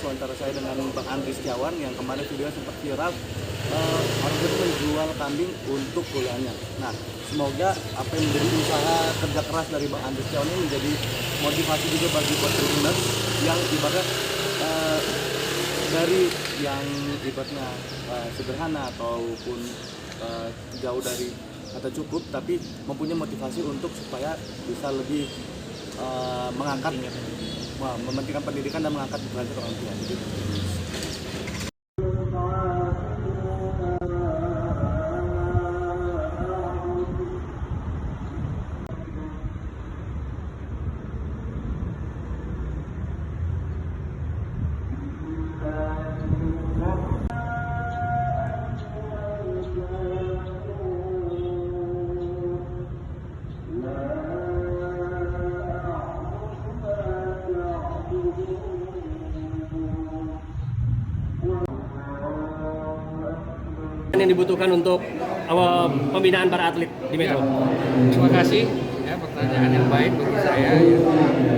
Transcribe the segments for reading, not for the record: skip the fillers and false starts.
info antara saya dengan Bang Andri Setiawan yang kemarin videonya sempat viral. Orang itu menjual kambing untuk kuliahnya. Nah, semoga apa yang menjadi usaha kerja keras dari Bang Andri Setiawan ini menjadi motivasi juga bagi bodybuilders yang ibaratnya dari yang ibaratnya sederhana ataupun jauh dari kata cukup, tapi mempunyai motivasi untuk supaya bisa lebih mengangkat, mementingkan pendidikan dan mengangkat derajat orang tua. Yang dibutuhkan untuk pembinaan para atlet di Metro. Terima kasih ya, pertanyaan yang baik bagi saya.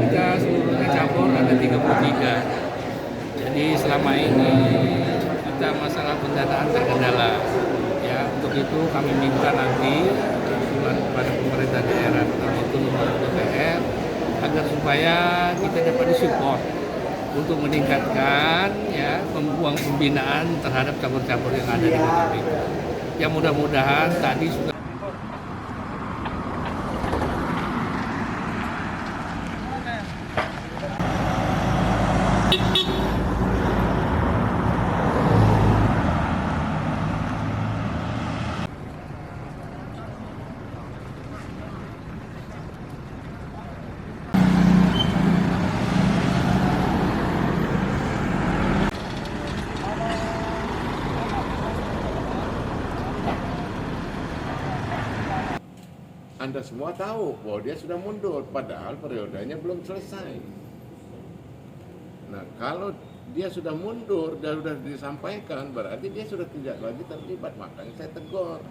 Kita seluruhnya cabur ada 33. Jadi selama ini kita masalah pendanaan terkendala. Ya, untuk itu kami minta nanti usulan kepada pemerintah daerah itu DPR agar supaya kita dapat disupport untuk meningkatkan ya pembinaan terhadap cabur-cabur yang ada di Kota Bika. Ya mudah-mudahan tadi sudah Anda semua tahu bahwa dia sudah mundur, padahal periodenya belum selesai. Nah, kalau dia sudah mundur dan sudah disampaikan, berarti dia sudah tidak lagi terlibat. Makanya saya tegur,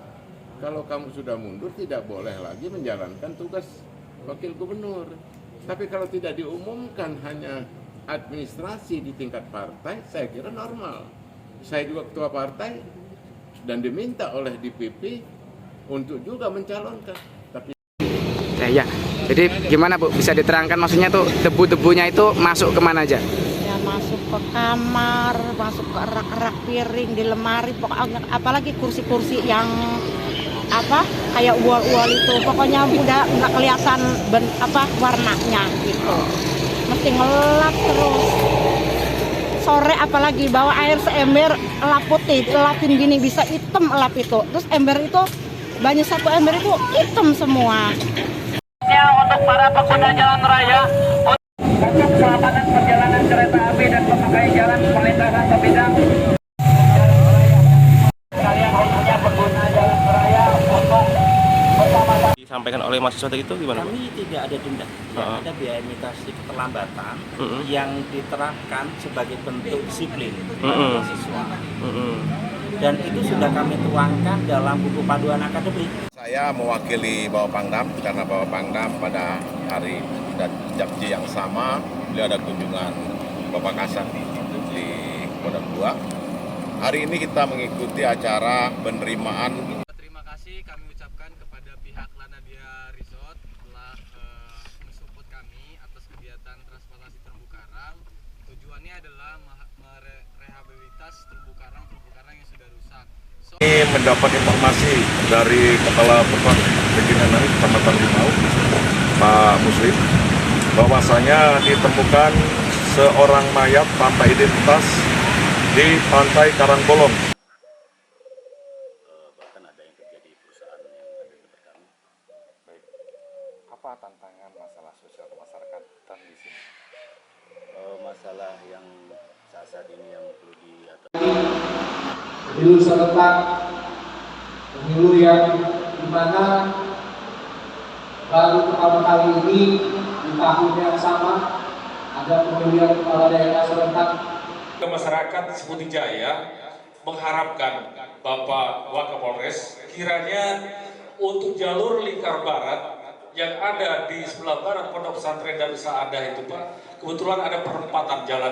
kalau kamu sudah mundur tidak boleh lagi menjalankan tugas wakil gubernur. Tapi kalau tidak diumumkan, hanya administrasi di tingkat partai, saya kira normal. Saya juga ketua partai dan diminta oleh DPP untuk juga mencalonkan. Ya, jadi gimana Bu? Bisa diterangkan maksudnya tuh debu-debunya itu masuk kemana aja? Ya masuk ke kamar, masuk ke rak-rak piring, di lemari, pokoknya apalagi kursi-kursi yang kayak ual-ual itu, pokoknya udah nggak kelihatan warnanya gitu. Mesti ngelap terus. Sore apalagi bawa air seember, lap putih, lapin gini bisa hitam lap itu. Terus ember itu banyak satu ember itu hitam semua. Untuk para pengguna jalan raya untuk keselamatan perjalanan kereta api dan pemakai jalan perlintasan sebidang kalian khususnya pengguna jalan raya untuk bersama-sama. Disampaikan oleh mahasiswa tadi itu gimana? Kami tidak ada denda, ada biaya imitasi keterlambatan yang diterapkan sebagai bentuk disiplin pada siswa. Dan itu sudah kami tuangkan dalam buku panduan akademik. Saya mewakili Bapak Pangdam karena Bapak Pangdam pada hari dan jam yang sama beliau ada kunjungan Bapak Kasat di Kodam 2. Hari ini kita mengikuti acara penerimaan. terima kasih kami ucapkan kepada pihak Lanadia Resort telah mensupport kami atas kegiatan transportasi terumbu karang. Tujuannya adalah merehabilitas terumbu karang yang sudah rusak. Ini mendapat informasi dari Kepala Perusahaan Regional Kecamatan Limau, Pak Muslim, bahwasanya ditemukan seorang mayat tanpa identitas di Pantai Karangbolong. Bahkan ada yang kerja di perusahaan yang ada di dekat kami. Baik. Apa tantangan masalah sosial kemasyarakatan di sini? Masalah yang saat ini yang perlu diatur. Pemilu serentak, pemilu yang dimana baru pertama kali ini di tahun yang sama ada pemilihan kepala daerah serentak. Masyarakat Sebuti Jaya mengharapkan Bapak Wakapolres kiranya untuk jalur lingkar barat yang ada di sebelah barat Pondok Pesantren Darussaada itu Pak, kebetulan ada perempatan jalan